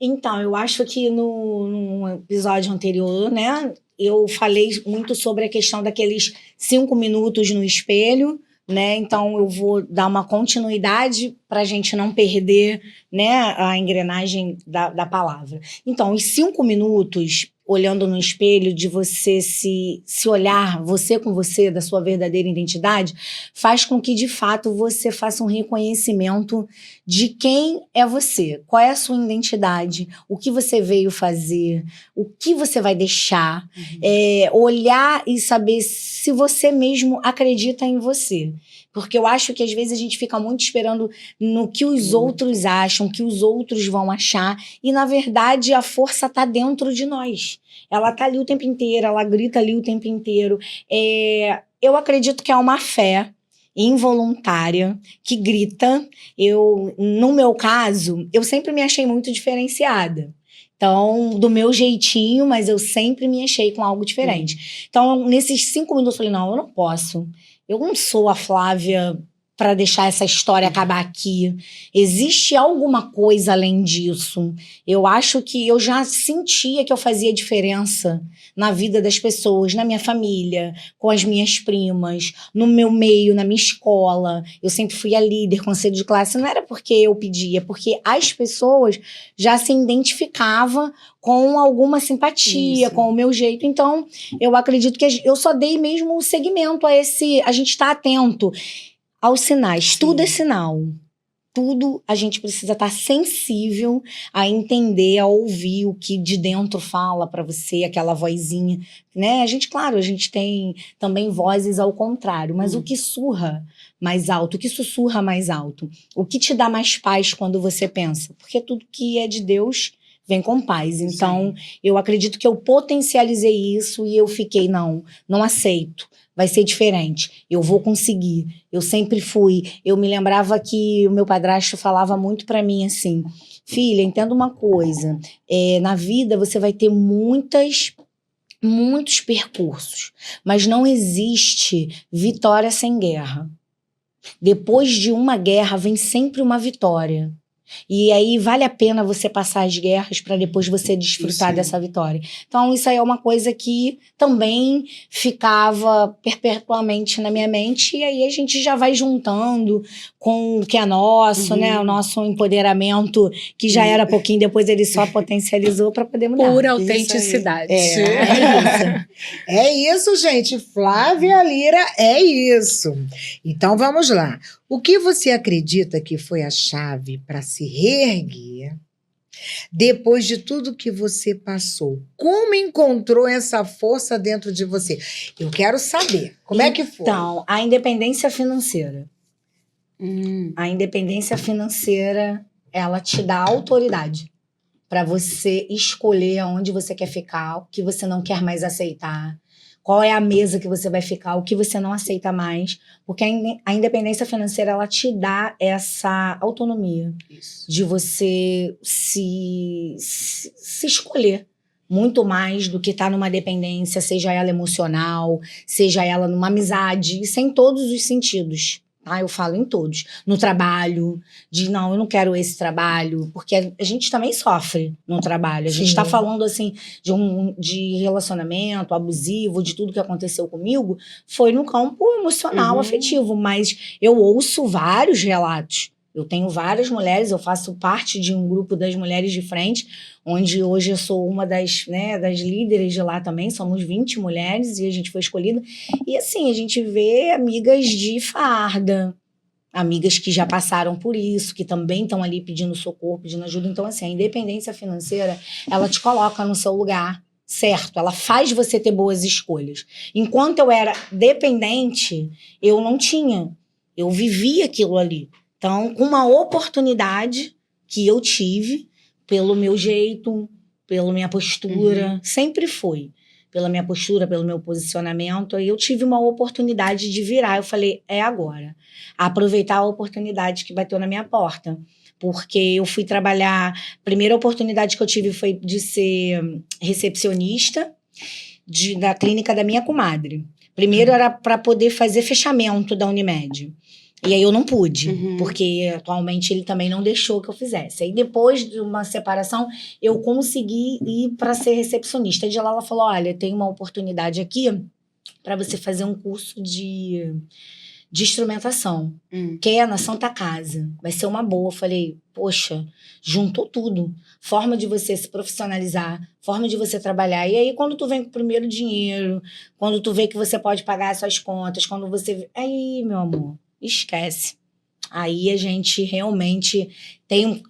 Então, eu acho que no episódio anterior, né, eu falei muito sobre a questão daqueles 5 minutos no espelho, né? Então, eu vou dar uma continuidade para a gente não perder, né, a engrenagem da palavra. Então, os 5 minutos olhando no espelho, de você se olhar, você com você, da sua verdadeira identidade, faz com que, de fato, você faça um reconhecimento de quem é você, qual é a sua identidade, o que você veio fazer, o que você vai deixar, olhar e saber se você mesmo acredita em você. Porque eu acho que às vezes a gente fica muito esperando no que os outros acham, o que os outros vão achar, e na verdade a força está dentro de nós. Ela está ali o tempo inteiro, ela grita ali o tempo inteiro. Eu acredito que é uma fé involuntária que grita. No meu caso, eu sempre me achei muito diferenciada. Então, do meu jeitinho, mas eu sempre me achei com algo diferente. Então, nesses 5 minutos, eu falei, não, eu não posso. Eu não sou a Flávia para deixar essa história acabar aqui. Existe alguma coisa além disso. Eu acho que eu já sentia que eu fazia diferença na vida das pessoas, na minha família, com as minhas primas, no meu meio, na minha escola. Eu sempre fui a líder, conselho de classe. Não era porque eu pedia, porque as pessoas já se identificavam com alguma simpatia, com o meu jeito. Então, eu acredito que eu só dei mesmo o segmento a esse... A gente está atento aos sinais. Sim. Tudo é sinal. Tudo a gente precisa estar sensível a entender, a ouvir o que de dentro fala para você, aquela vozinha, né? Claro, a gente tem também vozes ao contrário, mas o que surra mais alto, o que sussurra mais alto, o que te dá mais paz quando você pensa? Porque tudo que é de Deus vem com paz. Então, eu acredito que eu potencializei isso e eu fiquei, não aceito. Vai ser diferente, eu vou conseguir, eu sempre fui. Eu me lembrava que o meu padrasto falava muito para mim assim, filha, entenda uma coisa, na vida você vai ter muitos percursos, mas não existe vitória sem guerra. Depois de uma guerra vem sempre uma vitória. E aí vale a pena você passar as guerras para depois você desfrutar dessa vitória. Então isso aí é uma coisa que também ficava perpetuamente na minha mente, e aí a gente já vai juntando com o que é nosso, né? O nosso empoderamento, que já era pouquinho, depois ele só potencializou para poder mudar. Pura autenticidade. É isso, gente. Flávia Lira é isso. Então vamos lá. O que você acredita que foi a chave para se reerguer depois de tudo que você passou? Como encontrou essa força dentro de você? Eu quero saber. Como é que foi? Então, a independência financeira. A independência financeira, ela te dá autoridade para você escolher aonde você quer ficar, o que você não quer mais aceitar. Qual é a mesa que você vai ficar, o que você não aceita mais. Porque a independência financeira, ela te dá essa autonomia de você se escolher muito mais do que estar numa dependência, seja ela emocional, seja ela numa amizade, isso é em todos os sentidos. Eu falo em todos. No trabalho, não, eu não quero esse trabalho, porque a gente também sofre no trabalho. A gente está falando, assim, de relacionamento abusivo, de tudo que aconteceu comigo, foi no campo emocional, afetivo, mas eu ouço vários relatos. Eu tenho várias mulheres, eu faço parte de um grupo das mulheres de frente, onde hoje eu sou uma das líderes de lá também, somos 20 mulheres e a gente foi escolhida. E assim, a gente vê amigas de farda, amigas que já passaram por isso, que também estão ali pedindo socorro, pedindo ajuda. Então, assim, a independência financeira, ela te coloca no seu lugar certo, ela faz você ter boas escolhas. Enquanto eu era dependente, eu não tinha, eu vivia aquilo ali. Então, com uma oportunidade que eu tive, pelo meu jeito, pela minha postura, sempre foi. Pela minha postura, pelo meu posicionamento, aí eu tive uma oportunidade de virar. Eu falei, é agora. Aproveitar a oportunidade que bateu na minha porta. Porque eu fui trabalhar... A primeira oportunidade que eu tive foi de ser recepcionista da clínica da minha comadre. Primeiro era para poder fazer fechamento da Unimed. E aí eu não pude, porque atualmente ele também não deixou que eu fizesse. Aí depois de uma separação, eu consegui ir para ser recepcionista. E de lá ela falou, olha, tem uma oportunidade aqui para você fazer um curso de instrumentação, que é na Santa Casa. Vai ser uma boa. Eu falei, poxa, juntou tudo. Forma de você se profissionalizar, forma de você trabalhar. E aí, quando tu vem com o primeiro dinheiro, quando tu vê que você pode pagar as suas contas, quando você... Aí, meu amor, esquece. Aí a gente realmente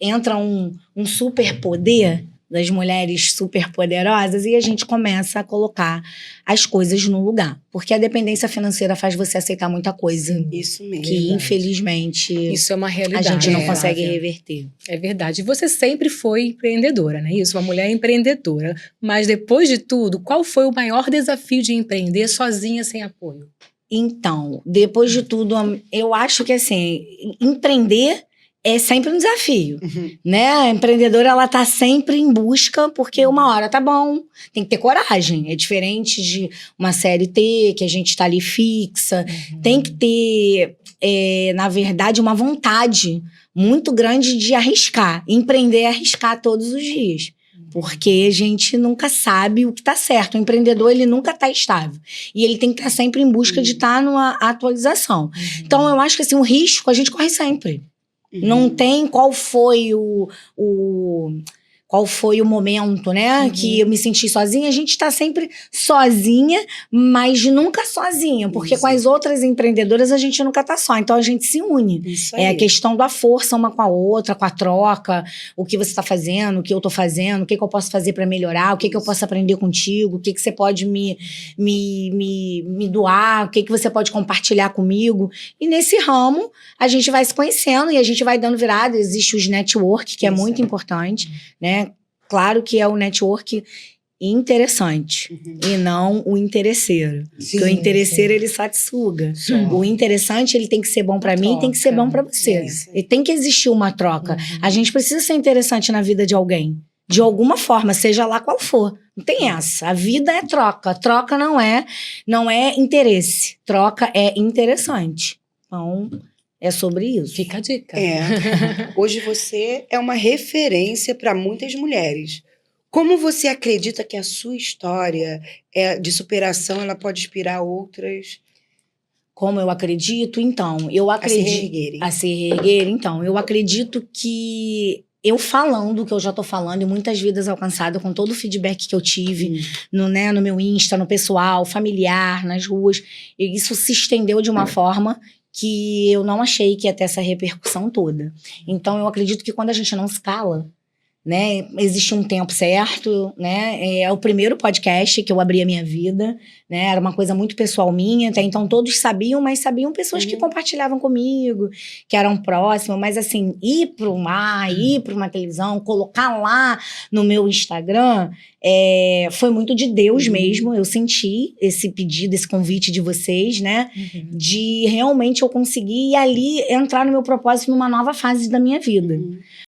entra um superpoder das mulheres superpoderosas e a gente começa a colocar as coisas no lugar. Porque a dependência financeira faz você aceitar muita coisa. Isso mesmo. Que, infelizmente, isso é uma realidade, a gente não né, consegue Flávia? reverter. É verdade. E você sempre foi empreendedora, né? Isso, uma mulher empreendedora. Mas depois de tudo, qual foi o maior desafio de empreender sozinha, sem apoio? Então, depois de tudo, eu acho que, assim, empreender é sempre um desafio, né? A empreendedora, ela tá sempre em busca, porque uma hora tá bom, tem que ter coragem. É diferente de uma CLT, que a gente tá ali fixa. Tem que ter, na verdade, uma vontade muito grande de arriscar. Empreender é arriscar todos os dias. Porque a gente nunca sabe o que tá certo. O empreendedor, ele nunca tá estável. E ele tem que estar sempre em busca de estar numa atualização. Então, eu acho que, assim, o risco a gente corre sempre. Não tem qual foi o momento, né? Que eu me senti sozinha. A gente tá sempre sozinha, mas nunca sozinha. Porque com as outras empreendedoras a gente nunca tá só. Então a gente se une. Isso aí. É a questão da força uma com a outra, com a troca. O que você tá fazendo, o que eu tô fazendo, o que eu posso fazer pra melhorar, o que eu posso aprender contigo, o que você pode me doar, o que você pode compartilhar comigo. E nesse ramo, a gente vai se conhecendo e a gente vai dando virada. Existe os network, que é muito importante, né? Claro que é o network interessante e não o interesseiro. Sim, Porque o interesseiro, ele só te suga. O interessante, ele tem que ser bom pra mim e tem que ser bom pra você. E tem que existir uma troca. A gente precisa ser interessante na vida de alguém. De alguma forma, seja lá qual for. Não tem essa. A vida é troca. Troca não é interesse. Troca é interessante. Então, é sobre isso. Fica a dica. Hoje você é uma referência para muitas mulheres. Como você acredita que a sua história de superação ela pode inspirar outras Como eu acredito? Então, eu acredito... a se reerguerem? A se reerguerem, então. Eu acredito que eu falando o que eu já tô falando e muitas vidas alcançadas com todo o feedback que eu tive no meu Insta, no pessoal, familiar, nas ruas, e isso se estendeu de uma forma que eu não achei que ia ter essa repercussão toda. Então, eu acredito que quando a gente não se cala, né, existe um tempo certo, né, é o primeiro podcast que eu abri a minha vida, né, era uma coisa muito pessoal minha, até então todos sabiam, mas sabiam pessoas que compartilhavam comigo, que eram próximas, mas assim, ir para um ar, ir para uma televisão, colocar lá no meu Instagram, foi muito de Deus mesmo. Eu senti esse pedido, esse convite de vocês, né, de realmente eu conseguir ali entrar no meu propósito numa nova fase da minha vida.